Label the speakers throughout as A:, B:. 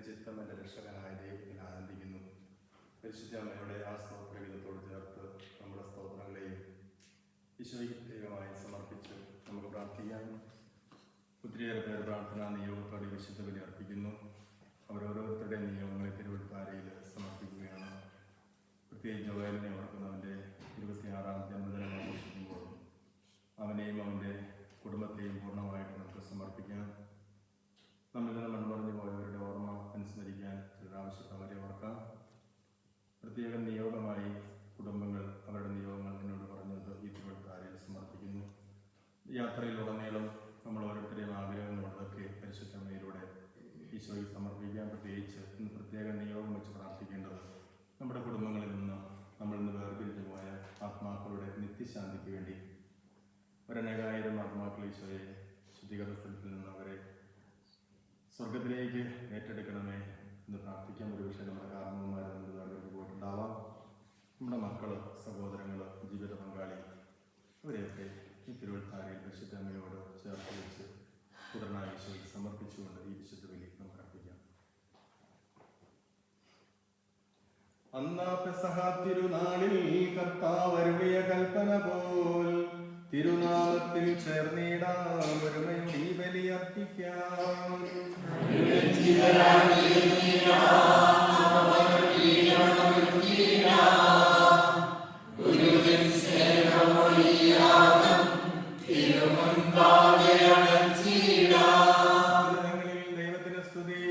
A: ചിത്തം എൻ്റെ രക്ഷകനായ ദൈവത്തിൽ ആനന്ദിക്കുന്നു. പരിശുദ്ധ അമ്മയുടെ ആ സ്തോത്രഗീതത്തോട് ചേർത്ത് നമ്മുടെ സ്തോത്രങ്ങളെയും ഈശോയ്ക്ക് പ്രത്യേകമായി സമർപ്പിച്ച് നമുക്ക് പ്രാർത്ഥിക്കാം. ഒത്തിരിയേറെ പേർ പ്രാർത്ഥനാ നിയോഗത്തോടെ വിശുദ്ധ ബലി അർപ്പിക്കുന്നു. അവരോരോരുത്തരുടെ നിയോഗങ്ങളെ തിരുവഴുത്താരയിൽ സമർപ്പിക്കുകയാണ്. പ്രത്യേകിച്ച് ജോയലിനെ ഓർക്കുന്നവൻ്റെ 26ാം ജന്മദിനം ആഘോഷിക്കുമ്പോൾ അവനെയും അവൻ്റെ കുടുംബത്തെയും പൂർണ്ണമായിട്ട് നമുക്ക് സമർപ്പിക്കാം. നമ്മിൽ നിന്ന് മൺമറഞ്ഞു പോയവരുടെ ഓർമ്മ അനുസ്മരിക്കാൻ ഒരാവശ്യത്തെ അവരെ ഓർക്കാം. പ്രത്യേക നിയോഗമായി കുടുംബങ്ങൾ അവരുടെ നിയോഗങ്ങൾ എന്നോട് പറഞ്ഞത് ഈ തിരുവഴുത്താരയിൽ സമർപ്പിക്കുന്നു. യാത്രയിലുടനീളം നമ്മൾ ഓരോരുത്തരെയും ആഗ്രഹങ്ങളുള്ളതൊക്കെ പരിശുദ്ധമ്മയിലൂടെ ഈശോയിൽ സമർപ്പിക്കാൻ. പ്രത്യേകിച്ച് ഇന്ന് പ്രത്യേക നിയോഗം വെച്ച് പ്രാർത്ഥിക്കേണ്ടത് നമ്മുടെ കുടുംബങ്ങളിൽ നിന്ന് നമ്മൾ ഇന്ന് വേർപിരിഞ്ഞു പോയ ആത്മാക്കളുടെ നിത്യശാന്തിക്ക് വേണ്ടി ഒരനേകായിരം ആത്മാക്കൾ ഈശോയെ ശുദ്ധീകരണ സ്ഥലത്തിൽ നിന്ന് അവരെ സ്വർഗത്തിലേക്ക് ഏറ്റെടുക്കണമേ എന്ന് പ്രാർത്ഥിക്കാൻ. ഒരു വിഷയം നമ്മുടെ കാരണവന്മാരെന്ന് വേണ്ടി പോയിട്ടുണ്ടാവാം. നമ്മുടെ മക്കൾ, സഹോദരങ്ങൾ, ജീവിത പങ്കാളി അവരെയൊക്കെ ഈ തിരുവഴുത്താരയിൽ പരിശുദ്ധ അമ്മയോട് ചേർത്ത് വെച്ച് പുത്രനായ ഈശോയിൽ സമർപ്പിച്ചുകൊണ്ട് ഈ വിശുദ്ധ ബലി നമുക്ക് അർപ്പിക്കാം. അന്നാ പെസഹ തിരുനാളിൽ കർത്താവ് അരുളിയ കൽപ്പന പോൽ തിരുനാമത്തിൽ ചേർന്നിടാം, ഒരുമയോടെ ഈ ബലി അർപ്പിക്കാം. ദൈവത്തിന് സ്തുതി.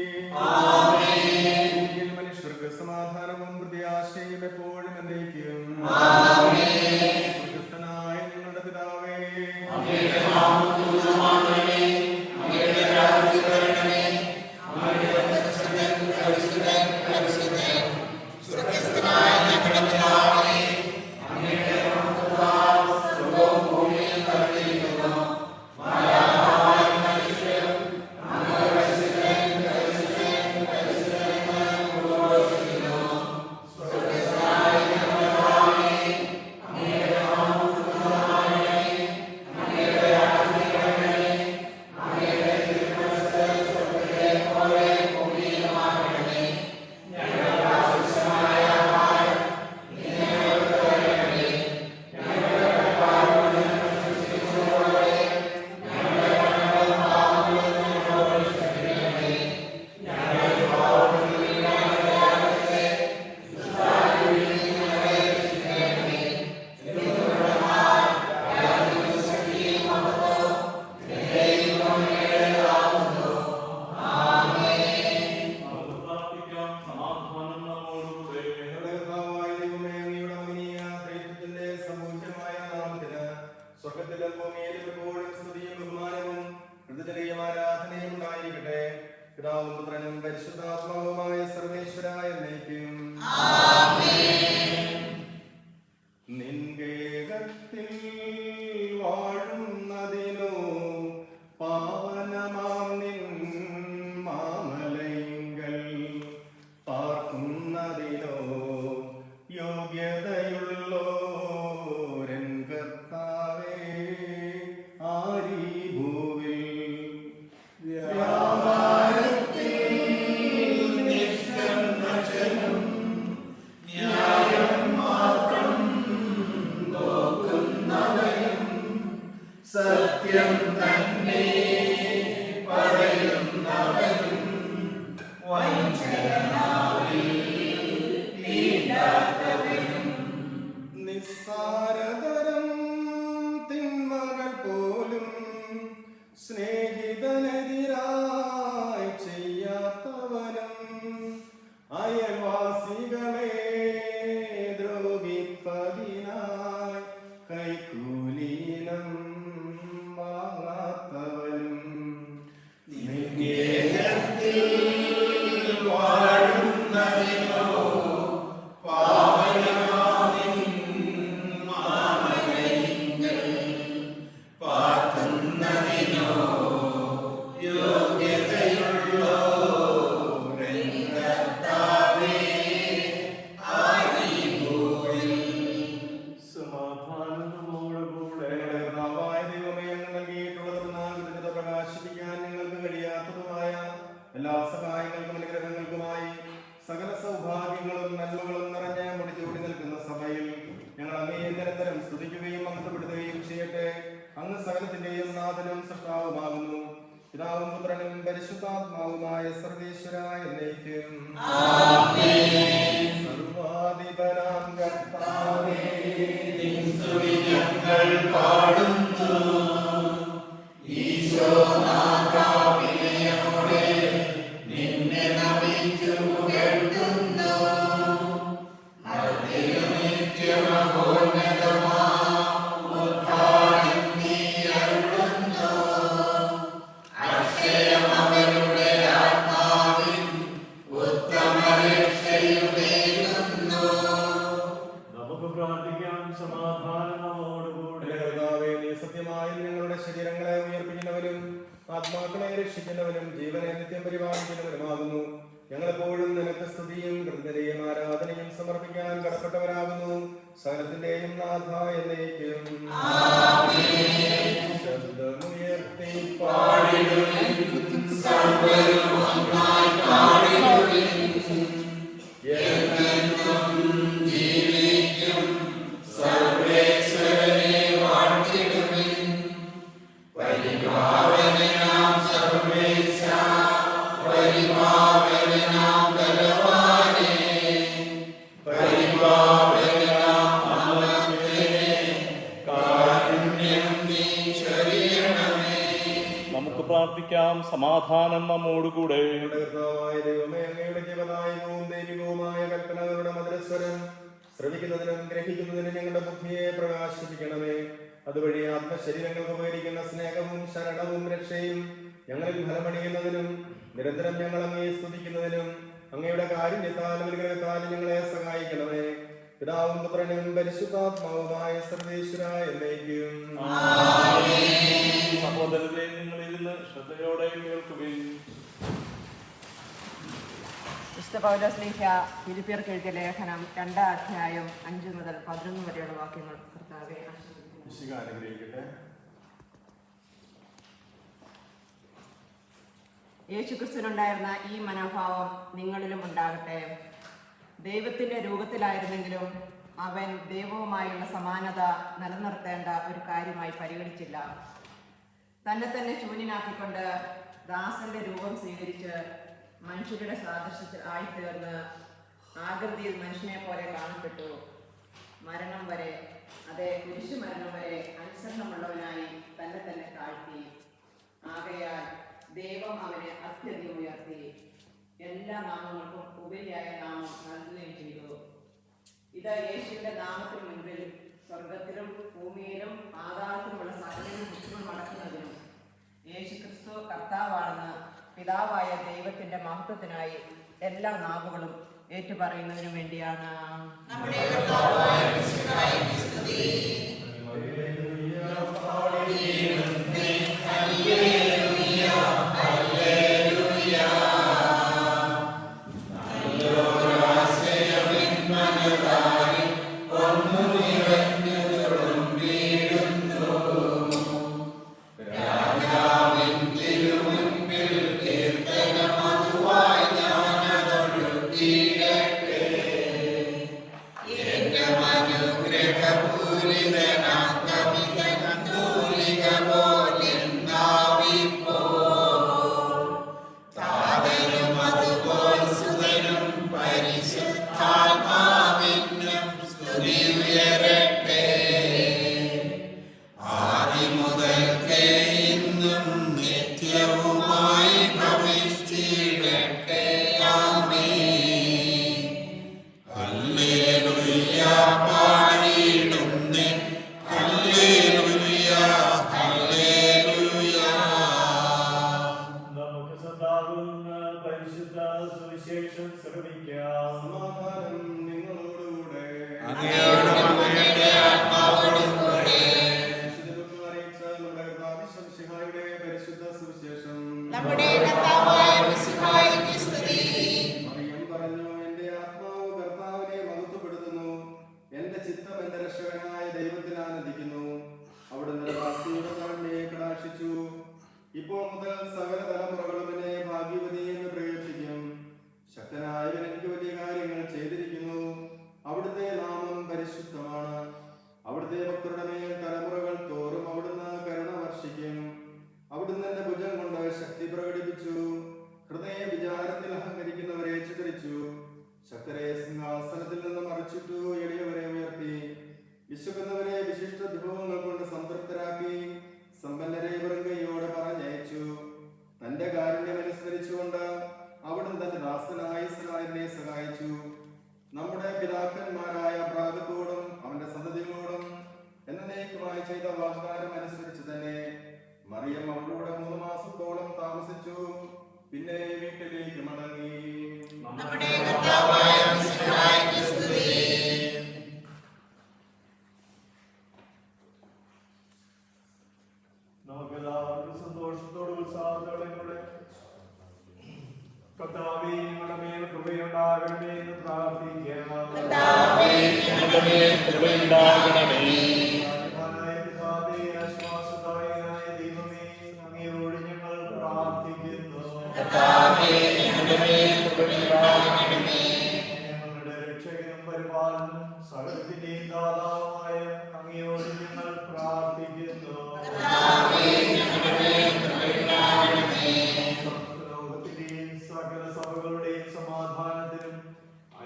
A: മനുഷ്യർക്ക് സമാധാനവും പ്രത്യാശയും എപ്പോഴും എന്നേക്കും. സ്വർഗ്ഗസ്ഥനായ ഞങ്ങളുടെ പിതാവേ, പിതാവും പുത്രനും പരിശുദ്ധാത്മാവുമായ സർവേശ്വരായ എന്നേക്കും. നിൻഗേഹത്തിൽ വാഴുന്നതിനോ പാവനമാം നിൻ മാമലയിങ്കൽ പാർക്കുന്നതിനോ യോഗ്യതയുള്ളോരൻ കർത്താവേ, ആരീ ഭൂവിൽ സത്യം തന്നെ പറയുന്നവനും വഞ്ചനാവിൽ വീഴാത്തവനും നിസ്സാരതരം തിന്മകൾ പോലും സ്നേഹിതനെതിരായി ചെയ്യാത്തവനും അയൽവാസികളെ ദ്രോഹിപ്പതിനായി കൈക്കൂലീനം വാങ്ങാത്തവനും നിൻ ഗേഹത്തിൽ സഹായങ്ങൾക്കും അനുഗ്രഹങ്ങൾക്കുമായി സകല സൗഭാഗ്യങ്ങളും നന്മകളും നിറഞ്ഞ മുടിച്ചൂടി നിൽക്കുന്ന സഭയിൽ ഞങ്ങൾ അങ്ങയെ നിരന്തരം സ്തുതിക്കുകയും മഹത്വപ്പെടുത്തുകയും ചെയ്യട്ടെ. അങ്ങ് സകലത്തിന്റെയും നാഥനും സൃഷ്ടാവുമാകുന്നു. പിതാവും പുത്രനും പരിശുദ്ധാത്മാവുമായ സർവേശ്വരായ എന്നേക്കും സർവാധിപനാം കർത്താവേ, നിൻ സ്തുതി ഞങ്ങൾ പാടുന്നു. ഈശോനാഥാവിനയോടെ നിന്നെ നമിച്ചു പുകഴ്ത്തുന്നു. ആത്മാക്കളെ രക്ഷിക്കുന്നവനും ജീവനെ നിത്യം പരിപാലിക്കുന്നവനുമാകുന്നു. ഞങ്ങളെപ്പോഴും നിനക്ക് സ്തുതിയും കൃതജ്ഞതയും ആരാധനയും സമർപ്പിക്കാൻ കടപ്പെട്ടവരാകുന്നു. സകലത്തിന്റെയും നാഥ എന്നേക്കും ശബ്ദമുയർത്തി ജീവിക്കും സർവേശ്വരനെ വാഴ്ത്തിടുവിൻ. പരിപാവനാം സർവേശ, പരിപാവനാം ബലവാനേ, പരിപാവനാം അമർത്യനേ, കാരുണ്യം നീ ചൊരിയണമേ.
B: നമുക്ക് പ്രാർത്ഥിക്കാം. സമാധാനം നമ്മോടുകൂടെ.
A: കർത്താവായ ദൈവമേ, അങ്ങയുടെ ജീവദായകവും ദൈവികവുമായ കൽപ്പനകളുടെ മധുരസ്വരം ശ്രവിക്കുന്നതിനും ഗ്രഹിക്കുന്നതിനും ഞങ്ങളുടെ ബുദ്ധിയെ പ്രകാശിപ്പിക്കണമേ. അതുവഴി ആത്മശരീരങ്ങൾക്ക് ഉപകരിക്കുന്ന സ്നേഹവും ശരണവും രക്ഷയും ഞങ്ങളിൽ ഫലമണിയുന്നതിനും നിരന്തരം ഞങ്ങൾ അങ്ങയെ സ്തുതിക്കുന്നതിനും അങ്ങയുടെ കാരുണ്യത്താലും അനുഗ്രഹത്താലും ഞങ്ങളെ സഹായിക്കണമേ. പിതാവും പുത്രനും പരിശുദ്ധാത്മാവുമായ സർവേശ്വരായ എന്നേക്കും
B: സഹോദരരെ, നിങ്ങൾ ഇരുന്ന് ശ്രദ്ധയോടെ കേൾക്കുകയും.
C: വിശുദ്ധ പൗലോസ്ലീഹ ഫിലിപ്പിയർക്ക് എഴുതിയ ലേഖനം 2 അധ്യായം 5 മുതൽ 11 വരെയുള്ള വാക്യങ്ങൾ കർത്താവേ
A: അനുഗ്രഹിക്കട്ടെ.
C: യേശുക്രിസ്തുവിനുണ്ടായിരുന്ന ഈ മനോഭാവം നിങ്ങളിലും ഉണ്ടാകട്ടെ. ദൈവത്തിന്റെ രൂപത്തിലായിരുന്നെങ്കിലും അവൻ ദൈവവുമായുള്ള സമാനത നിലനിർത്തേണ്ട ഒരു കാര്യമായി പരിഗണിച്ചില്ല. തന്നെ തന്നെ ശൂന്യനാക്കിക്കൊണ്ട് ദാസന്റെ രൂപം സ്വീകരിച്ച് മനുഷ്യരുടെ സാദൃശ്യത്തിൽ ആയിത്തീർന്ന് ആകൃതിയിൽ മനുഷ്യനെ പോലെ കാണപ്പെട്ടു. മരണം വരെ, അതെ കുരിശു മരണം വരെ അനുസരണമുള്ളവനായി തന്നെ തന്നെ താഴ്ത്തി. ആകയാൽ ദൈവം അവനെ അത്യധികം ഉയർത്തി എല്ലാ നാമങ്ങൾക്കും ഉപരിയായ നാമം നൽകുകയും ചെയ്തു. ഇത് യേശുവിന്റെ നാമത്തിന് മുൻപിൽ സ്വർഗത്തിലും ഭൂമിയിലും പാതാളത്തിലുമുള്ള സകലരും മുറ്റുകൾ മടക്കുന്നതിനും യേശുക്രിസ്തു കർത്താവാണെന്ന് പിതാവായ ദൈവത്തിന്റെ മഹത്വത്തിനായി എല്ലാ നാവുകളും ഏറ്റുപറയുന്നതിനു വേണ്ടിയാണ്.
A: ഇപ്പോൾ മുതൽ സകല തലമുറകളും എന്നെ ഭാഗ്യവതി എന്ന് പ്രയോഗിക്കും. നമ്മുടെ പിതാക്കന്മാരായ അബ്രാഹത്തോടും അവന്റെ സന്തതികളോടും എന്നേക്കുമായി ചെയ്ത വാഗ്ദാനം അനുസരിച്ച് തന്നെ മറിയം അവളോട് 3 മാസത്തോളം താമസിച്ചു. പിന്നെ വീട്ടിലേക്ക് മടങ്ങി.
D: നമുക്കെല്ലാവർക്കും സന്തോഷത്തോടും ഉത്സാഹത്തോടെ കൂടെ കർത്താവേ, ഞങ്ങളുടെ മേൽ കൃപയുണ്ടാകണമേ എന്ന് പ്രാർത്ഥിക്കാം. പിതാവേ, ആശ്വാസദായകനായ ദൈവമേ, അങ്ങയോട് ഞങ്ങൾ പ്രാർത്ഥിക്കുന്നു. ഞങ്ങളുടെ രക്ഷകനും പരിപാലനും സകലത്തിന്റെയും ദാതാവുമായ അങ്ങയോട് ഞങ്ങൾ പ്രാർത്ഥിക്കുന്നു. ലോകത്തിന്റെയും സകല സഭകളുടെയും സമാധാനത്തിനും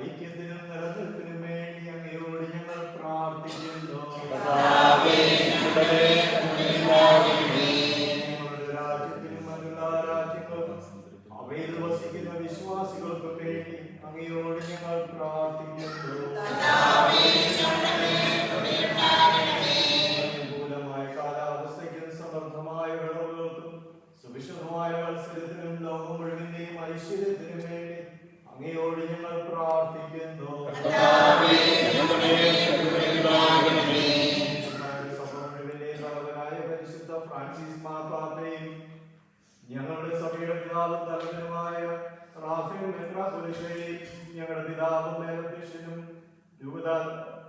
D: ഐക്യത്തിനും നിലനിൽപ്പിനും വേണ്ടി അങ്ങയോട് ഞങ്ങൾ പ്രാർത്ഥിക്കുന്നു. ഞങ്ങളുടെ രാജ്യത്തിനും മറ്റുള്ള രാജ്യങ്ങൾക്കും അവയിൽ വസിക്കുന്ന വിശ്വാസികൾക്കും വേണ്ടി അങ്ങയോട് ഞങ്ങൾ പ്രാർത്ഥിക്കുന്നു. അനുകൂലമായ കാലാവസ്ഥയ്ക്കും സമൃദ്ധമായ വിളവുകൾക്കും സുഭിക്ഷമായ മത്സരത്തിനും ലോകം മുഴുവന്റെയും ഐശ്വര്യത്തിനും വേണ്ടി അങ്ങയോട് ഞങ്ങൾ പ്രാർത്ഥിക്കുന്നു. സഭ മുഴുവന്റെയും തലവനായ പരിശുദ്ധ ഫ്രാൻസിസ് മാർപ്പാപ്പയും ഞങ്ങളുടെ സഭയുടെ പിതാവും തലവനുമായ റാഫേൽ മെത്രാപ്പൊലീത്തയും ഞങ്ങളുടെ പിതാവും മേലധ്യക്ഷനും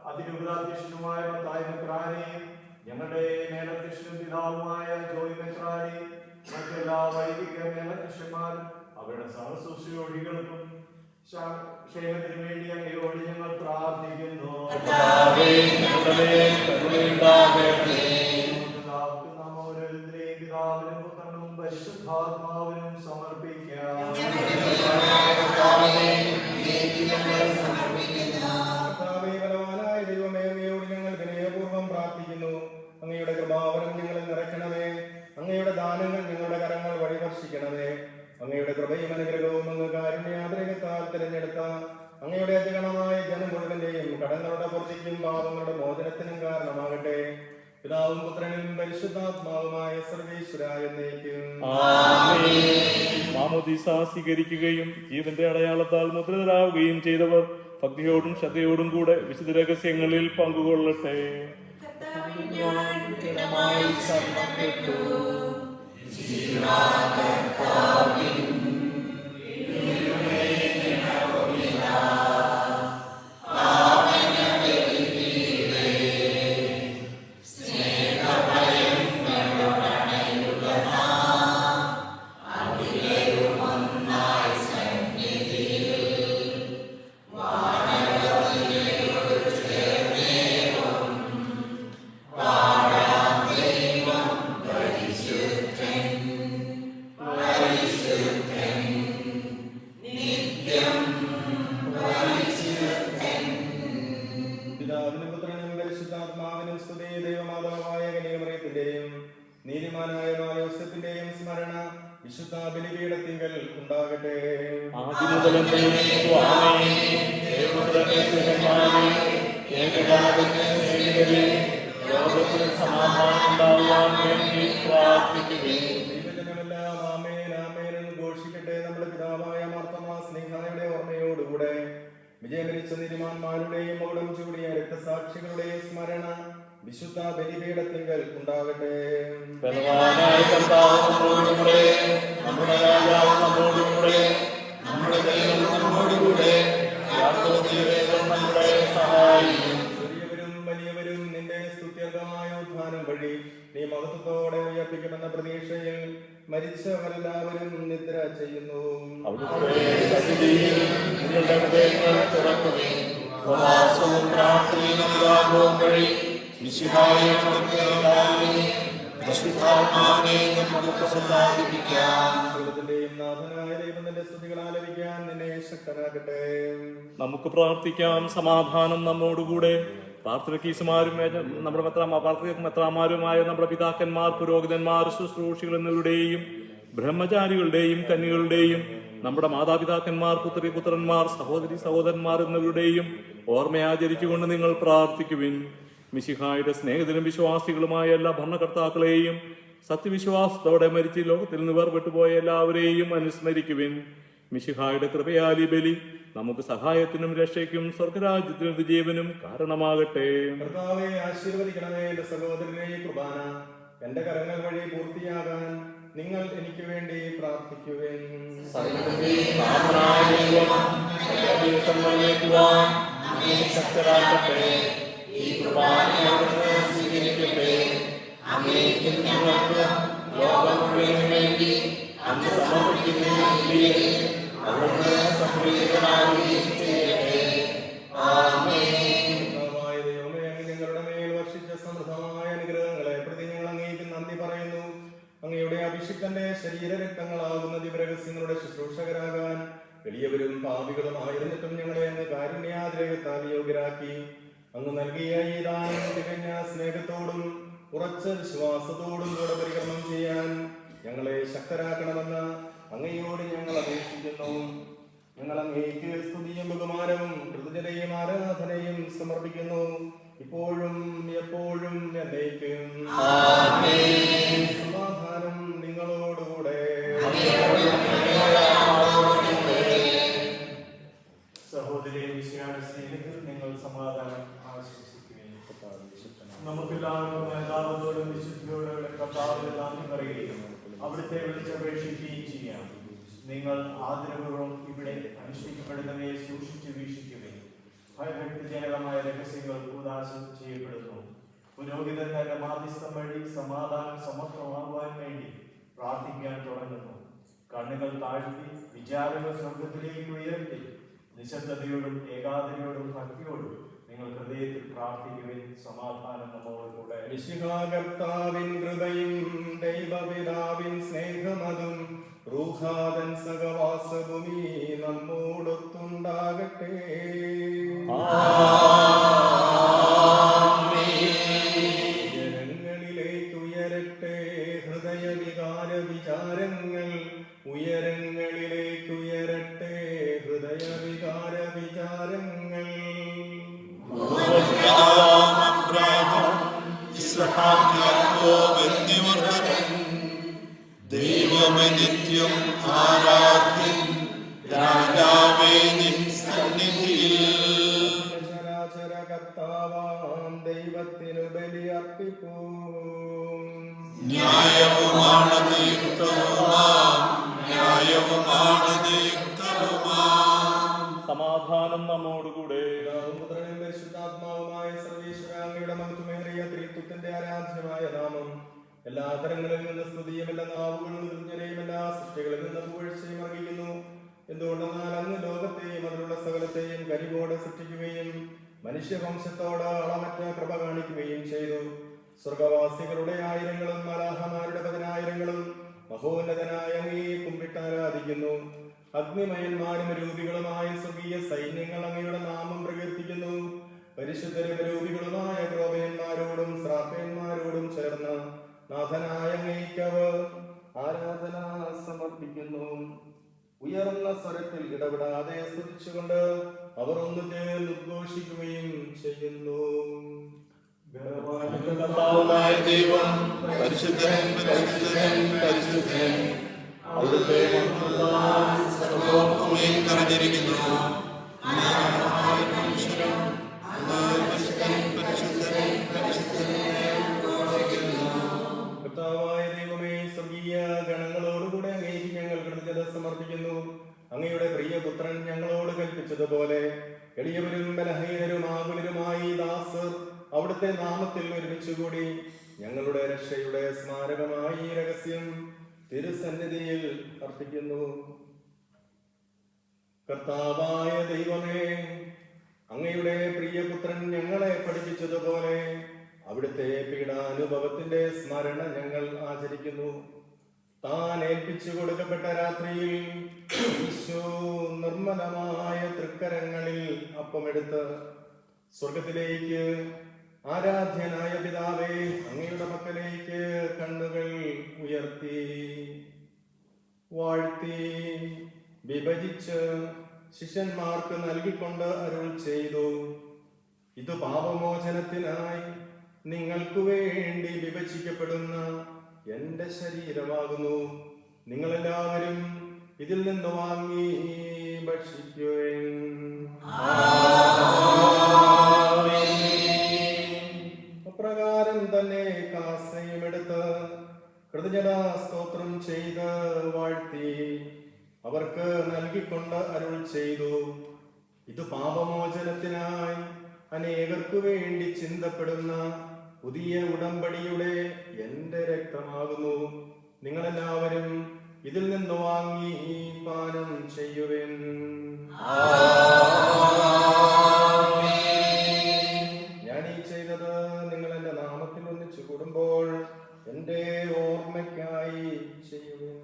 D: അതിരൂപതാധ്യക്ഷനുമായ മത്തായി മെത്രാനെയും ഞങ്ങളുടെ മേലധ്യക്ഷനും പിതാവുമായ ജോയി മെത്രാനെയും മറ്റെല്ലാ വൈദിക മേലധ്യക്ഷന്മാരും അവരുടെ സഹശുശ്രൂഷികൾക്കും ക്ഷേമത്തിനു വേണ്ടി അങ്ങയോട് ഞങ്ങൾ പ്രാർത്ഥിക്കുന്നു. നാം ഓരോരുത്തരെയും പിതാവിനും പുത്രനും പരിശുദ്ധാത്മാവിനും സമർപ്പിക്കാം.
A: കർത്താവേ, ബലവാനായ ദൈവമേ, അങ്ങയോട് ഞങ്ങൾ വിനയപൂർവ്വം പ്രാർത്ഥിക്കുന്നു. അങ്ങയുടെ കൃപാവരം ഞങ്ങളിൽ നിറയ്ക്കണമേ. അങ്ങയുടെ ദാനങ്ങൾ ഞങ്ങളുടെ കരങ്ങൾ വഴി വർഷിക്കണമേ. അങ്ങയുടെ കൃപയും അനുഗ്രഹവും അങ്ങ് കാരുണ്യാതിരകത്താൽ തിരഞ്ഞെടുത്ത അങ്ങയുടെ അജഗണമായ ജനം മുഴുവന്റെയും കടങ്ങളുടെ പൂർത്തിക്കും പാപങ്ങളുടെ മോചനത്തിനും കാരണമാകട്ടെ. പിതാവും പുത്രനും പരിശുദ്ധാത്മാവുമായ സർവേശ്വരായ എന്നേക്കും.
B: മാമോദീസ സ്വീകരിക്കുകയും ജീവന്റെ അടയാളത്താൽ മുദ്രിതരാവുകയും ചെയ്തവർ ഭക്തിയോടും ശ്രദ്ധയോടും കൂടെ വിശുദ്ധ രഹസ്യങ്ങളിൽ പങ്കുകൊള്ളട്ടെ.
A: പിതാവിനും പുത്രനും പരിശുദ്ധാത്മാവിനും സ്തുതി. ദൈവമാതാവായ കന്യകമറിയത്തിന്റെയും നീതിമാനായ യോസേഫിന്റെയും സ്മരണ വിശുദ്ധ ബലിപീഠത്തിങ്കൽ ഉണ്ടാകട്ടെ. ദൈവജനമെല്ലാം ആമേൻ ആമേൻ എന്ന് ഘോഷിക്കട്ടെ. നമ്മുടെ പിതാവായ മാർത്തോമാ സ്നേഹായുടെ ഓർമ്മയോടുകൂടെ വിജയമരിച്ച നീതിമാന്മാരുടെയും മകുടം ചൂടിയ രക്തസാക്ഷികളുടെയും സ്മരണ വിശുദ്ധ ബലിപീഠത്തിങ്കൽ ഉണ്ടാകട്ടെ.
B: ബലവാനായ കർത്താവ് നമ്മോടുകൂടെ, നമ്മുടെ രാജാവ് നമ്മോടുകൂടെ, നമ്മുടെ ദൈവം നമ്മോടുകൂടെ, യാക്കോബിന്റെ ദൈവം നമ്മുടെ സഹായിക്കും.
A: ചെറിയവരും വലിയവരും നിന്റെ സ്തുത്യർഹമായ ഉദ്ധാനം വഴി നീ മഹത്വത്തോടെ ഉയർപ്പിക്കുമെന്ന പ്രതീക്ഷയിൽ മരിച്ചവരെല്ലാവരും നിദ്ര ചെയ്യുന്നു.
B: അവിടുത്തെ സന്നിധിയിൽ നിങ്ങളുടെ ഹൃദയങ്ങൾ തുറക്കുകയും ഉപവാസവും പ്രാർത്ഥനയും അനുതാപവും വഴി മിശിഹായെ പരിശുദ്ധാത്മാവിനെ നമുക്ക് പ്രസാദിപ്പിക്കാം.
A: ദൈവത്തിന്റെയും നാഥനായ ദൈവത്തിന്റെ സ്തുതികൾ ആലപിക്കാൻ നിന്നെ ശക്തനാകട്ടെ.
B: നമുക്ക് പ്രാർത്ഥിക്കാം. സമാധാനം നമ്മോടുകൂടെ. പ്രാർത്ഥനക്കീസുമാരും നമ്മുടെ മെത്രാമാരുമായ നമ്മുടെ പിതാക്കന്മാർ, പുരോഹിതന്മാർ, ശുശ്രൂഷികൾ എന്നിവരുടെയും ബ്രഹ്മചാരികളുടെയും കന്യകളുടെയും നമ്മുടെ മാതാപിതാക്കന്മാർ, പുത്രി പുത്രന്മാർ, സഹോദരി സഹോദരന്മാർ എന്നിവരുടെയും ഓർമ്മയാചരിച്ചുകൊണ്ട് നിങ്ങൾ പ്രാർത്ഥിക്കുവിൻ. മിശിഹായുടെ സ്നേഹിതരും വിശ്വാസികളുമായ എല്ലാ ഭരണകർത്താക്കളെയും സത്യവിശ്വാസത്തോടെ മരിച്ച് ലോകത്തിൽ നിന്ന് വേർപെട്ടുപോയ എല്ലാവരെയും അനുസ്മരിക്കുവിൻ. മിശിഹായുടെ കൃപയാൽ ഈ ബലി നമുക്ക് സഹായത്തിനും രക്ഷയ്ക്കും സ്വർഗരാജ്യത്തിനും ജീവനും കാരണമാകട്ടെ.
A: കർത്താവെ ആശീർവദിക്കണമേ. എന്റെ സഹോദരനെ കുർബാന എന്റെ കരങ്ങൾ വഴി പൂർത്തിയാകാൻ നിങ്ങൾ എനിക്ക് വേണ്ടി പ്രാർത്ഥിക്കുവേൻ. ഞങ്ങളുടെ മേൽ വർഷിച്ച സമൃദ്ധമായ അനുഗ്രഹങ്ങളെ പ്രതി ഞങ്ങൾ അങ്ങേക്ക് നന്ദി പറയുന്നു. അങ്ങയുടെ അഭിഷിക്തന്റെ ശരീരരക്തങ്ങളാകുന്ന ദിവ്യരഹസ്യങ്ങളുടെ ശുശ്രൂഷകരാകാൻ എളിയവരും പാപികളുമായിരുന്നിട്ടും ഞങ്ങളെ അങ്ങ് കാരുണ്യാതിരേകത്താൽ യോഗ്യരാക്കി. അങ്ങ് നൽകിയ ഈ ദാനം തികഞ്ഞ സ്നേഹത്തോടും ഉറച്ച വിശ്വാസത്തോടും കൂടെ പരികർമ്മം ചെയ്യാൻ ഞങ്ങളെ ശക്തരാക്കണമെന്ന് അങ്ങയോട് ഞങ്ങൾ അപേക്ഷിക്കുന്നു. ഞങ്ങൾ അങ്ങേക്ക് സ്തുതിയും ബഹുമാനവും കൃതജ്ഞതയും ആരാധനയും സമർപ്പിക്കുന്നു, ഇപ്പോഴും എപ്പോഴും എന്നേക്കും. സമാധാനം നിങ്ങളോടുകൂടെ.
D: സഹോദരിയെ വിശ്വാസ സ്നേഹത്തിൽ നിങ്ങൾ സമാധാനം ആശംസിക്കുകയും നമുക്കെല്ലാവർക്കും എല്ലാവരോടും വിശുദ്ധിയോടെ കർത്താവിനെ നന്ദി പറയുകയും അവിടുത്തെ വിളിച്ചപേക്ഷിക്കുകയും ചെയ്യാം. നിങ്ങൾ ആദരപൂർവ്വം ഇവിടെ അനുഷ്ഠിക്കപ്പെടുന്നവയെ സൂക്ഷിച്ചു വീക്ഷിക്കുകയും ഭയഭക്തിജനകമായ രഹസ്യങ്ങൾ ഉദാസം ചെയ്യപ്പെടുന്നു. പുരോഹിതൻ തന്റെ മാധ്യസ്ഥം വഴി സമാധാനം സമർത്ഥമാകുവാൻ വേണ്ടി പ്രാർത്ഥിക്കാൻ തുടങ്ങുന്നു. കണ്ണുകൾ താഴ്ത്തി വിചാരങ്ങൾ സ്വർഗത്തിലേക്ക് ഉയർത്തി നിശബ്ദതയോടും ഏകാഗ്രതയോടും ഭക്തിയോടും നിങ്ങൾ ഹൃദയത്തിൽ പ്രാർത്ഥിക്കുവിൻ. സമാധാനം നമ്മോടുകൂടെ.
A: വിശുദ്ധാകർത്താവിൻ കൃപയും ദൈവപിതാവിൻ സ്നേഹമതും റൂഹാദൻ സഹവാസഭൂമി നമ്മോടൊത്തുണ്ടാകട്ടെ. ഉയരങ്ങളിലേക്ക് ഉയരട്ടെ ഹൃദയവികാര വിചാരങ്ങൾ, ഉയരങ്ങളിലേക്ക് ഉയരട്ടെ ഹൃദയവികാര വിചാരങ്ങൾ.
E: ദൈവമേ നിത്യം ആരാധ്യൻ, രാജാവേ നിൻ സന്നിധിയിൽ
A: ചരാചര കർത്താവാം ദൈവത്തിനു ബലിയർപ്പിപ്പൂ.
E: ന്യായവുമാണത് യുക്തവുമാം, ന്യായവുമാണത് യുക്തവുമാം.
B: സമാധാനം നമ്മോടുകൂടെ.
A: പുത്രനും പരിശുദ്ധാത്മാവുമായ സർവ്വേശ്വര അങ്ങയുടെ മഹത്വമേറിയ ത്രിത്വത്തിന്റെ ആരാധ്യമായ നാമം എല്ലാ തരങ്ങളിൽ നിന്ന് സ്തുതിയും എല്ലാ നാവുകളിൽ നിന്നും എല്ലാ സൃഷ്ടികളിൽ നിന്ന് പുകഴ്ചയും അറിയിക്കുന്നു. എന്തുകൊണ്ടെന്നാൽ അങ്ങ് ലോകത്തെയും അതിലുള്ള സകലത്തെയും കനിവോടെ സൃഷ്ടിക്കുകയും മനുഷ്യവംശത്തോട് അളമറ്റ കൃപ കാണിക്കുകയും ചെയ്തു. സ്വർഗവാസികളുടെ ആയിരങ്ങളും മലാഹമാരുടെ 10,000-ങ്ങളും മഹോന്നതനായ അങ്ങയെ കുമ്പിട്ട് ആരാധിക്കുന്നു. അഗ്നിമയന്മാരും രൂപികളുമായ സ്വർഗീയ സൈന്യങ്ങൾ അങ്ങയുടെ നാമം പ്രകീർത്തിക്കുന്നു. പരിശുദ്ധരും രൂപികളുമായ ക്രോപയന്മാരോടും ശ്രാപ്പയന്മാരോടും ചേർന്ന് നാഥനായ അങ്ങേക്ക് അവർ ആരാധന സമർപ്പിക്കുന്നു. ഉയർന്ന സ്വരത്തിൽ ഇടപെടാതെ സ്തുതിച്ചുകൊണ്ട് അവർ ഒന്നു ചേർന്ന് ഉദ്ഘോഷിക്കുകയും ചെയ്യുന്നു.
E: കർത്താവായ ദൈവം പരിശുദ്ധൻ, പരിശുദ്ധൻ, പരിശുദ്ധൻ. അവിടുത്തെ സർവ്വഭൂമിയിൽ നിറഞ്ഞിരിക്കുന്നു.
A: കർത്താവായ ദൈവമേ, സ്വർഗീയ ഗണങ്ങളോടുകൂടെ അങ്ങേക്ക് ഞങ്ങൾ കൃതജ്ഞത സമർപ്പിക്കുന്നു. അങ്ങയുടെ പ്രിയപുത്രൻ ഞങ്ങളോട് കൽപ്പിച്ചതുപോലെ എളിയവരും ബലഹീനരും ആകുലരുമായി ദാസർ അവിടുത്തെ നാമത്തിൽ ഒരുമിച്ചുകൂടി ഞങ്ങളുടെ രക്ഷയുടെ സ്മാരകമായി ഈ രഹസ്യം തിരുസന്നിധിയിൽ അർപ്പിക്കുന്നു. കർത്താവായ ദൈവമേ, അങ്ങയുടെ പ്രിയപുത്രൻ ഞങ്ങളെ പഠിപ്പിച്ചതുപോലെ അവിടുത്തെ പീഡാനുഭവത്തിന്റെ സ്മരണ ഞങ്ങൾ ആചരിക്കുന്നു. താൻ ഏൽപ്പിച്ചു കൊടുക്കപ്പെട്ട രാത്രിയിൽ ഈശോ നിർമ്മലമായ തൃക്കരങ്ങളിൽ അപ്പമെടുത്ത് സ്വർഗത്തിലേക്ക് ആരാധ്യനായ പിതാവേ അങ്ങയുടെ പക്കലേക്ക് കണ്ണുകൾ ഉയർത്തി വാഴ്ത്തി വിഭജിച്ച് ശിഷ്യന്മാർക്ക് നൽകിക്കൊണ്ട് അരുൾ ചെയ്തു, ഇത് പാപമോചനത്തിനായി നിങ്ങൾക്കു വേണ്ടി വിഭജിക്കപ്പെടുന്ന എന്റെ ശരീരമാകുന്നു. നിങ്ങളെല്ലാവരും ഇതിൽ നിന്ന് വാങ്ങി ഭക്ഷിക്കുവിൻ. അപ്രകാരം തന്നെ കാസയും എടുത്ത് കൃതജ്ഞതാ സ്തോത്രം ചെയ്ത് വാഴ്ത്തി അവർക്ക് നൽകിക്കൊണ്ട് അരുൾ ചെയ്തു, ഇത് പാപമോചനത്തിനായി അനേകർക്കു വേണ്ടി ചിന്തപ്പെടുന്ന പുതിയ ഉടമ്പടിയുടെ എന്റെ രക്തമാകുന്നു. നിങ്ങളെല്ലാവരും ഇതിൽ നിന്ന് വാങ്ങി പാനം ചെയ്യുവിൻ. ഞാൻ ഈ ചെയ്തത് നിങ്ങൾ എന്റെ നാമത്തിൽ ഒന്നിച്ചു കൂടുമ്പോൾ എന്റെ ഓർമ്മയ്ക്കായി ചെയ്യുവിൻ.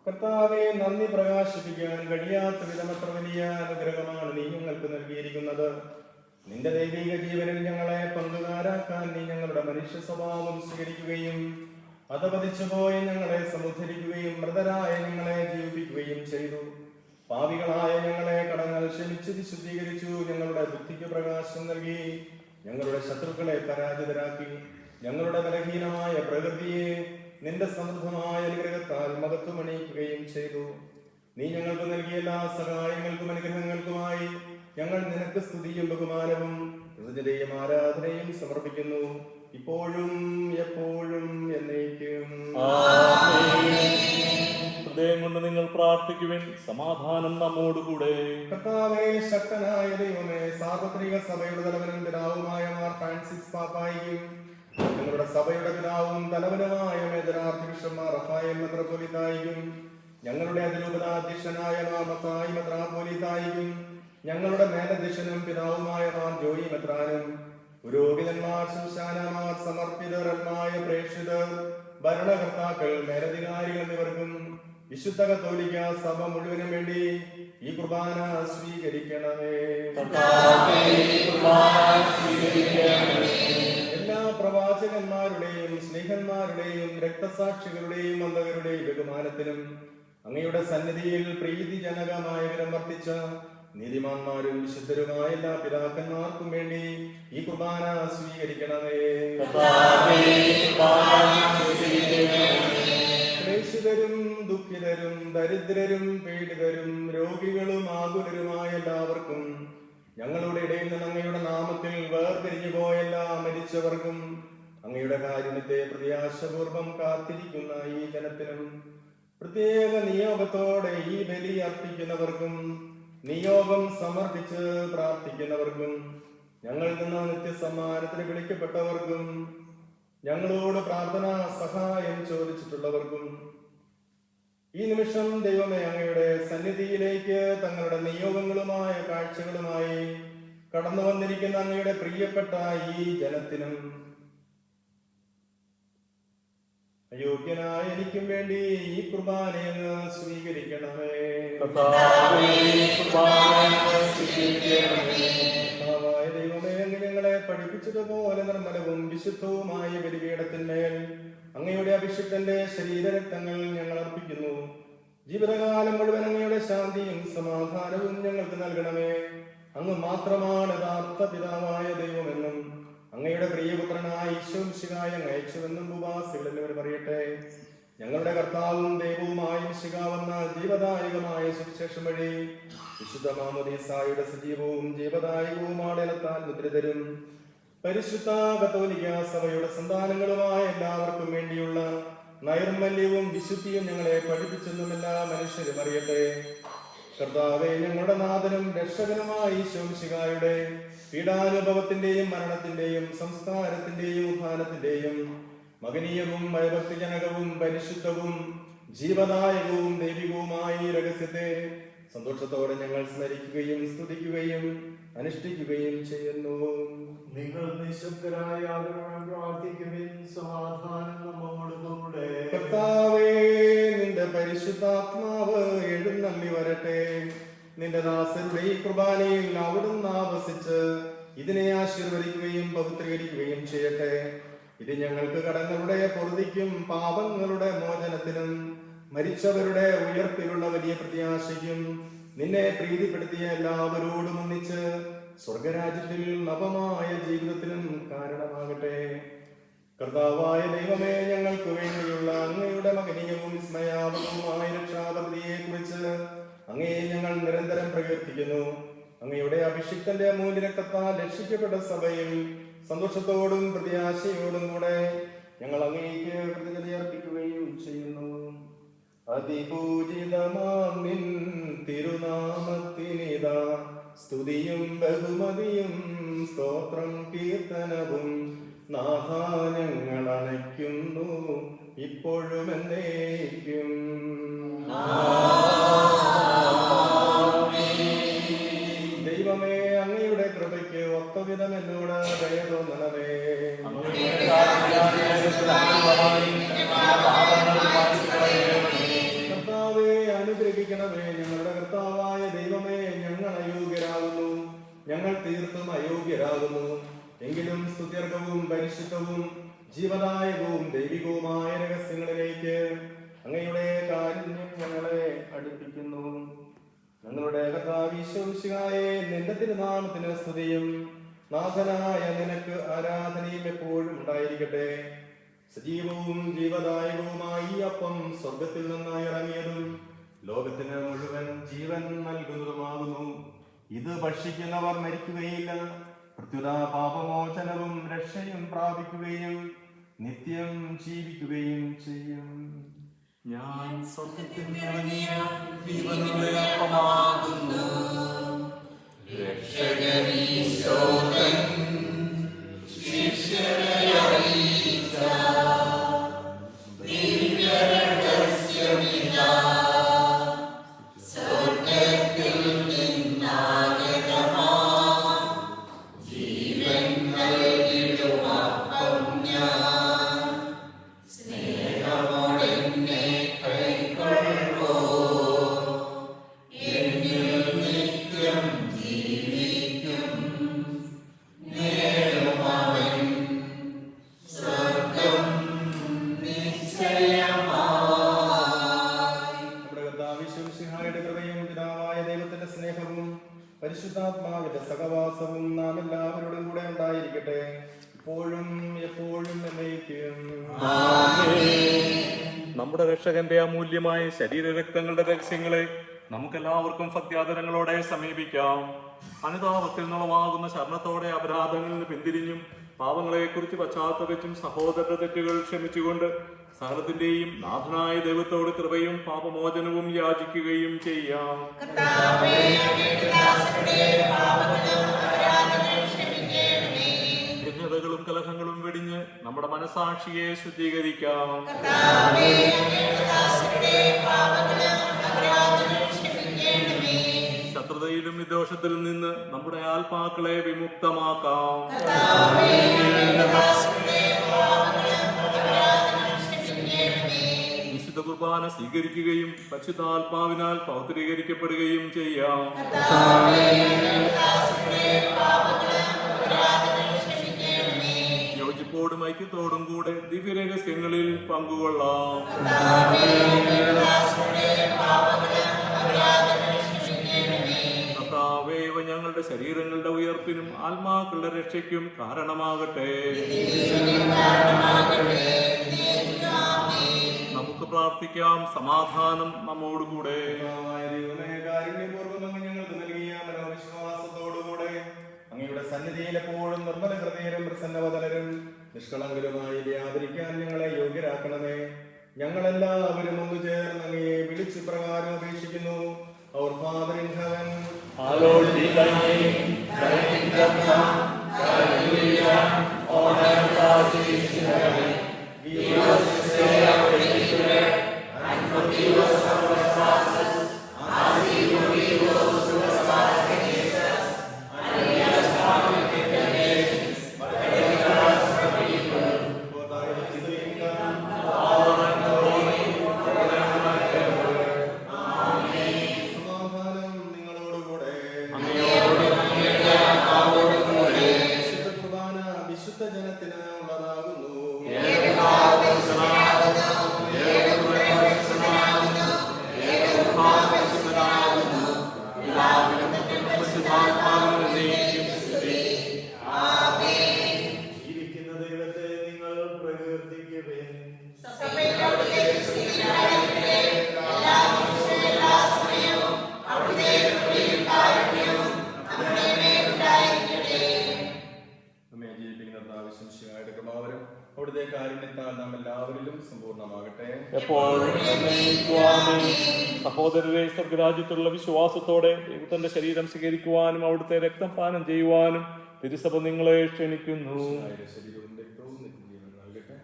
A: കർത്താവെ, നന്ദി പ്രകാശിപ്പിക്കാൻ കഴിയാത്ത വിധമത്ര വലിയ അനുഗ്രഹമാണ് നീ ഞങ്ങൾക്ക് നൽകിയിരിക്കുന്നത്. നിന്റെ ദൈവിക ജീവനിൽ ഞങ്ങളെ പങ്കുകാരാക്കാൻ നീ ഞങ്ങളുടെ മനുഷ്യ സ്വഭാവം സ്വീകരിക്കുകയും അധപതിച്ചുപോയ ഞങ്ങളെ സമുദ്ധരിക്കുകയും മൃതരായ ഞങ്ങളെ ജീവിപ്പിക്കുകയും ചെയ്തു. പാപികളായ ഞങ്ങളെ കടങ്ങൾ ക്ഷമിച്ച് വിശുദ്ധീകരിച്ചു. ഞങ്ങളുടെ ബുദ്ധിക്ക് പ്രകാശം നൽകി. ഞങ്ങളുടെ ശത്രുക്കളെ പരാജിതരാക്കി. ഞങ്ങളുടെ ബലഹീനമായ പ്രകൃതിയെ നിന്റെ സമൃദ്ധമായ അനുഗ്രഹത്താൽ മഹത്വമണിയിക്കുകയും ചെയ്തു. നീ ഞങ്ങൾക്ക് നൽകിയ എല്ലാ സഹായങ്ങൾക്കും അനുഗ്രഹങ്ങൾക്കുമായി ഞങ്ങൾ നിനക്ക് സ്തുതിയും ബഹുമാനവും കൃതജ്ഞതയും ആരാധനയും സമർപ്പിക്കുന്നു, ഇപ്പോഴും എപ്പോഴും എന്നേക്കും.
B: ഹൃദയം കൊണ്ട് നിങ്ങൾ പ്രാർത്ഥിക്കുവിൻ. സമാധാനം നമ്മോടുകൂടെ.
A: കർത്താവേ, ശക്തനായ ദൈവമേ, സാർവത്രിക സഭയുടെ തലവനും പിതാവുമായ മാർ ഫ്രാൻസിസ് പാപ്പായിക്കും ഞങ്ങളുടെ സഭയുടെ പിതാവും തലവനുമായ മേജർ ബിഷപ്പ് റഫായേൽ മെത്രാപ്പോലീത്തായിക്കും ഞങ്ങളുടെ അതിരൂപതാധ്യക്ഷനായ മാർ മത്തായി മെത്രാപ്പോലീത്തായിക്കും ഞങ്ങളുടെ മേലധ്യക്ഷനും പിതാവുമായ മാർ ജോയി മെത്രാനും പുരോഹിതന്മാർ, ശുശ്രൂഷകന്മാർ, സമർപ്പിതരന്മായ പ്രേക്ഷിതർ, ഭരണകർത്താക്കൾ, മേലധികാരികൾ എന്നിവർക്കും വിശുദ്ധ കത്തോലിക്ക സഭ മുഴുവനും വേണ്ടി ഈ കുർബാന സ്വീകരിക്കണമേ. എല്ലാ പ്രവാചകന്മാരുടെയും സ്നേഹന്മാരുടെയും രക്തസാക്ഷികളുടെയും അന്തകരുടെയും ബഹുമാനത്തിനും അങ്ങയുടെ സന്നിധിയിൽ പ്രീതിജനകമായ വിലം വർത്തിച്ച നീതിമാന്മാരും വിശുദ്ധരുമായ എല്ലാ പിതാക്കന്മാർക്കും വേണ്ടി ഈ കുർബാന സ്വീകരിക്കണമേ. ക്ലേശിതരും ദുഃഖിതരും ദരിദ്രരും പീഡിതരും രോഗികളും ആകുലരുമായ എല്ലാവർക്കും ഞങ്ങളുടെ ഇടയിൽ നിന്ന് അങ്ങയുടെ നാമത്തിൽ വേർപിരിഞ്ഞു പോയ എല്ലാ മരിച്ചവർക്കും അങ്ങയുടെ കാരുണ്യത്തെ പ്രത്യാശപൂർവം കാത്തിരിക്കുന്ന ഈ ജനത്തിനും പ്രത്യേക നിയോഗത്തോടെ ഈ ബലി അർപ്പിക്കുന്നവർക്കും നിയോഗം സമർപ്പിച്ച് പ്രാർത്ഥിക്കുന്നവർക്കും ഞങ്ങളിൽ നിന്ന് നിത്യസമ്മാനത്തിന് വിളിക്കപ്പെട്ടവർക്കും ഞങ്ങളോട് പ്രാർത്ഥനാ സഹായം ചോദിച്ചിട്ടുള്ളവർക്കും ഈ നിമിഷം ദൈവമേ അങ്ങയുടെ സന്നിധിയിലേക്ക് തങ്ങളുടെ നിയോഗങ്ങളുമായ കാഴ്ചകളുമായി കടന്നു വന്നിരിക്കുന്ന അങ്ങയുടെ പ്രിയപ്പെട്ട ഈ ജനത്തിനും അയോഗ്യനായ എനിക്കും വേണ്ടി ഈ കുർബാനയെന്ന് സ്വീകരിക്കണമേ. ദൈവമേ, അങ്ങ് ഞങ്ങളെ പഠിപ്പിച്ചതുപോലെ നിർമ്മലവും വിശുദ്ധവുമായ ബലിപീഠത്തിന്മേൽ അങ്ങയുടെ അഭിഷിക്തന്റെ ശരീരരക്തങ്ങൾ ഞങ്ങൾ അർപ്പിക്കുന്നു. ജീവിതകാലം മുഴുവൻ അങ്ങയുടെ ശാന്തിയും സമാധാനവും ഞങ്ങൾക്ക് നൽകണമേ. അങ്ങ് മാത്രമാണ് യഥാർത്ഥ പിതാവായ ദൈവമെന്നും അങ്ങയുടെ പ്രിയപുത്രനായ ഈശോമിശിഹായെ അങ്ങ് അയച്ചുവെന്നും ഉപവാസികൾ എന്നിവർ പറയട്ടെ. ഞങ്ങളുടെ കർത്താവും ദൈവവുമായ മിശിഹാവെന്ന ജീവദായകമായ സുവിശേഷം വഴി വിശുദ്ധ മാമോദീസായുടെ സജീവവും ജീവദായകവും ആടലത്താൽ മുദ്രിതരും പരിശുദ്ധ കത്തോലിക്ക സഭയുടെ സന്താനങ്ങളുമായ എല്ലാവർക്കും വേണ്ടിയുള്ള നൈർമല്യവും വിശുദ്ധിയും ഞങ്ങളെ പഠിപ്പിച്ചെന്നും എല്ലാ മനുഷ്യരും അറിയട്ടെ. കർത്താവേ, ഞങ്ങളുടെ നാഥനും രക്ഷകനുമായ ഈശോമിശിഹായുടെ പീഡാനുഭവത്തിന്റെയും മരണത്തിന്റെയും സംസ്കാരത്തിന്റെയും ഉത്ഥാനത്തിന്റെയും മകനീയവും ഭയഭക്തിജനകവും പരിശുദ്ധവും ജീവദായകവും ദൈവികവുമായ ഈ രഹസ്യത്തെ സന്തോഷത്തോടെ ഞങ്ങൾ സ്മരിക്കുകയും സ്തുതിക്കുകയും അനുഷ്ഠിക്കുകയും ചെയ്യുന്നു.
D: നിങ്ങൾ നിശബ്ദരായ പ്രാർത്ഥിക്കുവിൻ. സമാധാനം നമ്മോടുകൂടെ.
A: കർത്താവേ, നിന്റെ പരിശുദ്ധാത്മാവ് എഴുന്നള്ളി വരട്ടെ. നിന്റെ ദാസരുടെ ഈ കുർബാനയിൽ അവിടുന്ന് ആവസിച്ച് ഇതിനെ ആശീർവദിക്കുകയും പവിത്രീകരിക്കുകയും ചെയ്യട്ടെ. ഇത് ഞങ്ങൾക്ക് കടങ്ങളുടെ പൊറുതിക്കും പാപങ്ങളുടെ മോചനത്തിനും മരിച്ചവരുടെ ഉയർപ്പിലുള്ള വലിയ പ്രത്യാശയ്ക്കും നിന്നെ പ്രീതിപ്പെടുത്തിയ എല്ലാവരോടും ഒന്നിച്ച് സ്വർഗരാജ്യത്തിൽ നവമായ ജീവിതത്തിനും കാരണമാകട്ടെ. കർത്താവായ ദൈവമേ, ഞങ്ങൾക്ക് വേണ്ടിയുള്ള അങ്ങയുടെ മകനീയവും വിസ്മയാപകവുമായ രക്ഷാപദ്ധതിയെ കുറിച്ച് അങ്ങയെ ഞങ്ങൾ നിരന്തരം പ്രകീർത്തിക്കുന്നു. അങ്ങയുടെ അഭിഷിക്തന്റെ അമൂല്യരക്തത്താൽ രക്ഷിക്കപ്പെട്ട സഭയിൽ സന്തോഷത്തോടും പ്രത്യാശയോടും കൂടെ ഞങ്ങൾ അങ്ങേക്ക് കൃതജ്ഞതയർപ്പിക്കുകയും ചെയ്യുന്നു. അതിപൂജിതമാം നിൻ തിരുനാമത്തിനിതാ സ്തുതിയും ബഹുമതിയും സ്തോത്രം കീർത്തനവും നാഥ ഞങ്ങൾ അണയ്ക്കുന്നു ഇപ്പോഴും എന്നേക്കും. ദൈവമേ, അങ്ങയുടെ കൃപയ്ക്ക് ഒത്തവിധം എന്നോട് ദയ തോന്നണമേ. കർത്താവേ, അനുഗ്രഹിക്കണമേ. ഞങ്ങളുടെ കർത്താവായ ദൈവമേ, ഞങ്ങൾ അയോഗ്യരാകുന്നു, ഞങ്ങൾ തീർത്തും അയോഗ്യരാകുന്നു. എങ്കിലും സ്തുത്യർഹവും പരിശുദ്ധവും ജീവദായകവും ദൈവികവുമായ രഹസ്യങ്ങളിലേക്ക് അങ്ങയുടെ കാരുണ്യം ഞങ്ങളെ അടുപ്പിക്കുന്നു. ഞങ്ങളുടെ കർത്താവീശോമിശിഹായേ, നിന്റെ തിരുനാമത്തിന് സ്തുതിയും നാഥനായ നിനക്ക് ആരാധനയും എപ്പോഴും ഉണ്ടായിരിക്കട്ടെ. സജീവവും ജീവദായകവുമായി ഈ അപ്പം സ്വർഗത്തിൽ നിന്നായി ഇറങ്ങിയതും ലോകത്തിന് മുഴുവൻ ജീവൻ നൽകുന്നതുമാകുന്നു. ഇത് ഭക്ഷിക്കുന്നവർ മരിക്കുകയില്ല, പ്രത്യുത പാപമോചനവും രക്ഷയും പ്രാപിക്കുകയും നിത്യം ജീവിക്കുകയും ചെയ്യും.
B: ഞാൻ സ്വർഗ്ഗത്തിൽ നിന്നിറങ്ങിയ ജീവനുള്ള അപ്പമാകുന്നു.
E: രക്ഷകനീശോകൻ ശിഷ്യരെ അറിയിച്ച ദിവ്യരഹസ്യമിതാ സ്വർഗ്ഗത്തിൽ നിന്നാഗതമാ ജീവൻ നൽകിടും അപ്പം ഞാൻ സ്നേഹമോടെന്നെ കൈക്കൊള്ളുവോ എന്നിൽ നിത്യം ജീവിക്കും നേടും അവൻ സ്വർഗ്ഗം നിശ്ചയമായി.
A: നമ്മുടെ കർത്താവിശുമിശിഹായുടെ കൃപയും പിതാവായ ദൈവത്തിന്റെ സ്നേഹവും പരിശുദ്ധാത്മാവിന്റെ സഹവാസവും നാം എല്ലാവരോടും കൂടെ ഉണ്ടായിരിക്കട്ടെ, ഇപ്പോഴും എപ്പോഴും എന്നേക്കും.
B: നമ്മുടെ രക്ഷകന്റെ അമൂല്യമായ ശരീരരക്തങ്ങളുടെ രഹസ്യങ്ങളെ നമുക്കെല്ലാവർക്കും ഭക്ത്യാദരങ്ങളോടെ സമീപിക്കാം. അനുതാപത്തിൽ നിന്നുളവാകുന്ന ശരണത്തോടെ അപരാധങ്ങളിൽ നിന്ന് പിന്തിരിഞ്ഞും പാവങ്ങളെക്കുറിച്ച് പശ്ചാത്തപിച്ചും സഹോദര തെറ്റുകൾ ക്ഷമിച്ചുകൊണ്ട് സകലത്തിന്റെയും നാഥനായ ദൈവത്തോട് കൃപയും പാപമോചനവും യാചിക്കുകയും ചെയ്യാം. ഭിന്നതകളും കലഹങ്ങളും വെടിഞ്ഞ് നമ്മുടെ മനസാക്ഷിയെ ശുദ്ധീകരിക്കാം. ശത്രുതയിലും വിദോഷത്തിലും നിന്ന് നമ്മുടെ ആത്മാക്കളെ വിമുക്തമാക്കാം. വിശുദ്ധ കുർബാന സ്വീകരിക്കുകയും പരിശുദ്ധാത്മാവിനാൽ പൗത്രീകരിക്കപ്പെടുകയും ചെയ്യാം. യോജിപ്പോടും ഐക്യത്തോടും കൂടെ ദിവ്യരഹസ്യങ്ങളിൽ പങ്കുകൊള്ളാം. കർത്താവേ, ഇവ ഞങ്ങളുടെ ശരീരങ്ങളുടെ ഉയർപ്പിനും ആത്മാക്കളുടെ രക്ഷയ്ക്കും കാരണമാകട്ടെ. നമുക്ക് പ്രാർത്ഥിക്കാം. സമാധാനം നമ്മോടുകൂടെ.
A: കർത്താവായ ദൈവമേ, കാരുണ്യപൂർവ്വം അങ്ങ് ഞങ്ങൾക്ക് നൽകിയ മനോവിശ്വാസത്തോടുകൂടെ അങ്ങയുടെ സന്നിധിയിൽ എപ്പോഴും നിർമ്മല ഹൃദയരും പ്രസന്നവദനരും നിഷ്കളങ്കരുമായി വ്യാപരിക്കാൻ ഞങ്ങളെ യോഗ്യരാക്കണമേ. ഞങ്ങളെല്ലാവരും ഒന്നു ചേർന്ന് അങ്ങയെ വിളിച്ച് പ്രകാരം അപേക്ഷിക്കുന്നു. Our Father in heaven,
B: hallowed be thy name. Thy kingdom come. Thy will be done on earth as it is in heaven. Give us this day our daily bread, and forgive us our trespasses, as we forgive those who trespass against us. And lead us not into temptation, but deliver us from evil.
A: for thine is the kingdom,
B: Power and glory forever and ever. Amen.
A: സമാധാനം നിങ്ങളോടുകൂടെ.
B: അങ്ങയോടും അങ്ങയുടെ ആത്മാവോടും കൂടെ.
A: വിശുദ്ധ കുർബാന വിശുദ്ധ ജനത്തിന് ഉള്ളതാകുന്നു. അവിടുത്തെ കാരുണ്യത്താൽ നാം എല്ലാവരിലും സമ്പൂർണ്ണമാകട്ടെ.
B: എപ്പോഴും എന്നേക്കും ആമേൻ. സഹോദരരെ, സ്വർഗരാജ്യത്തുള്ള വിശ്വാസത്തോടെ ദൈവത്തിന്റെ ശരീരം സ്വീകരിക്കുവാനും അവിടുത്തെ രക്തം പാനം ചെയ്യുവാനും തിരുസഭ നിങ്ങളെ ക്ഷണിക്കുന്നു.
A: ശരീരവും രക്തവും നിത്യജീവൻ നൽകട്ടെ.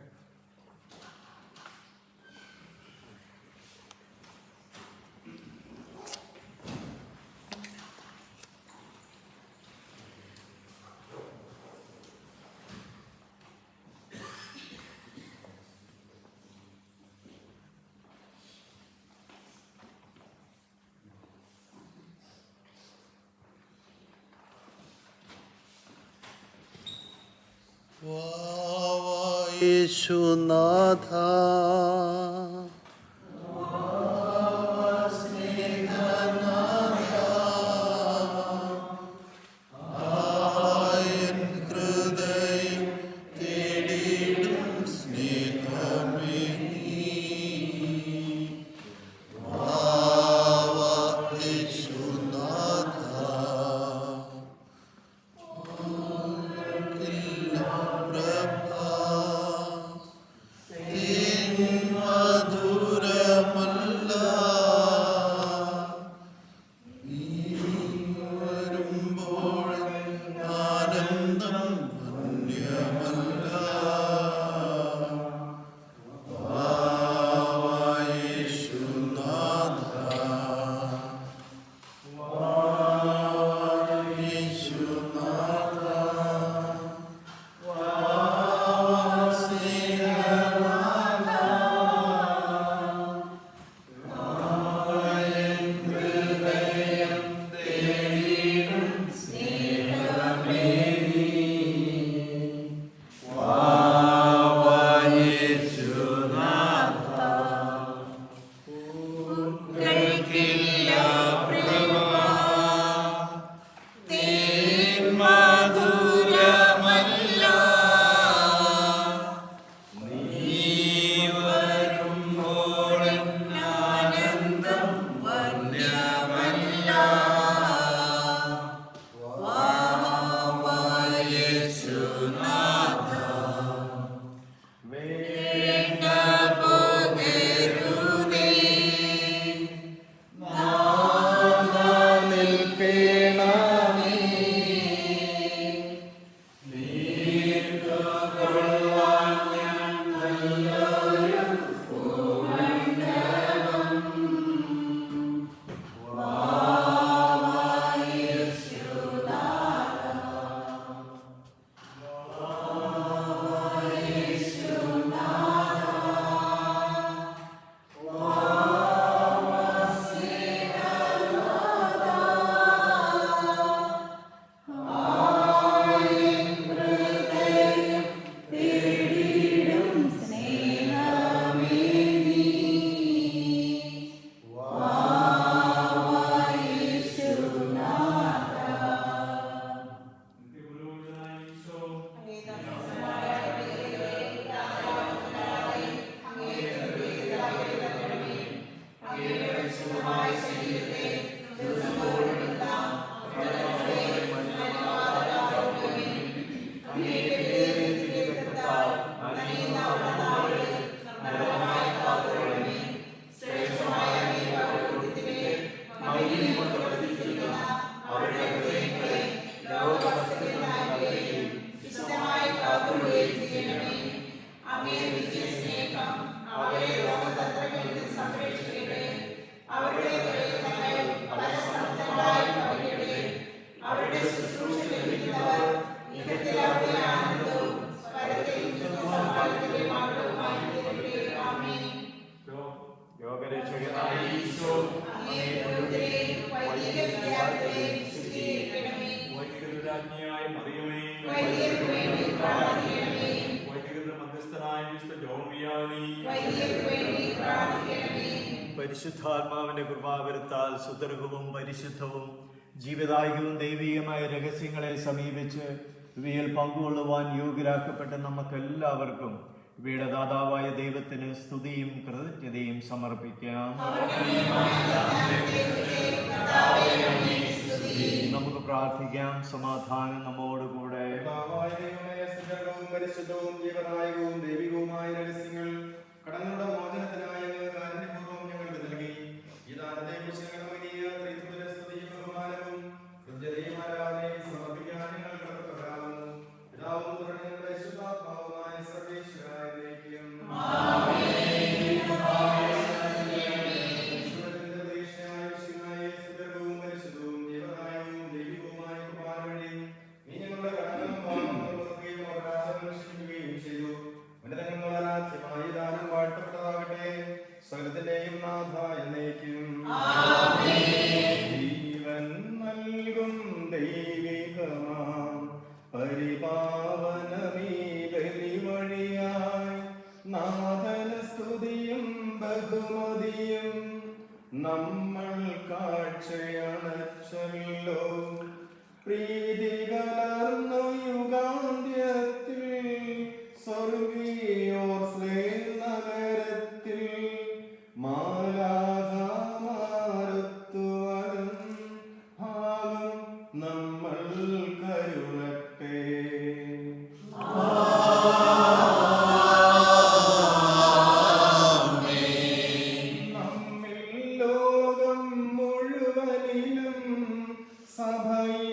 E: യേശുനാഥ
F: പരിശുദ്ധാത്മാവിന്റെ കൃപാവരത്താൽ സുദീർഘവും പരിശുദ്ധവും ജീവദായകവും ദൈവീകമായ രഹസ്യങ്ങളെ സമീപിച്ച് ഇവയിൽ പങ്കുകൊള്ളുവാൻ യോഗ്യരാക്കപ്പെട്ട നമുക്കെല്ലാവർക്കും ഇവയുടെ ദാതാവായ ദൈവത്തിന് സ്തുതിയും കൃതജ്ഞതയും സമർപ്പിക്കാം. നമുക്ക് പ്രാർത്ഥിക്കാം. സമാധാനം നമ്മോടുകൂടെ.
A: പരിശുദ്ധവും ജീവദായകവും ദൈവികവുമായ രഹസ്യങ്ങൾ കടങ്ങളുടെ മോചനത്തിനായി കാരുണ്യപൂർവ്വം ഞങ്ങൾക്ക് നൽകി. ഈ ദാനത്തെക്കുറിച്ച് ഞങ്ങളുടെ വലിയ ത്രിത്വത്തിന്റെ സ്തുതിയും ബഹുമാനവും കൃത്യതയും ആരാധനയും സമർപ്പിക്കാൻ ഞങ്ങൾ കടപ്പെട്ടവരാകുന്നു. പിതാവും പുത്രനും പരിശുദ്ധാത്മാവുമായ സർവേശ്വരായ ദൈവം. സകലത്തിന്റെയും നാഥ എന്നേക്കും. ജീവൻ നൽകും ദൈവികമാം പരിപാവനമീ ബലി വഴിയായി നാഥന സ്തുതിയും ബഹുമതിയും നമ്മൾ കാഴ്ചയണച്ചല്ലോ. പ്രീതി കലർന്ന യുഗാന്ത്യത്തിൽ സ്വർഗീയോർസ്ലേം നഗരത്തിൽ മാലാഖമാരുത്തുവരും ഭാഗം നമ്മൾ കരുളട്ടെ. നമ്മിൽ ലോകം മുഴുവനിലും സഭയിൽ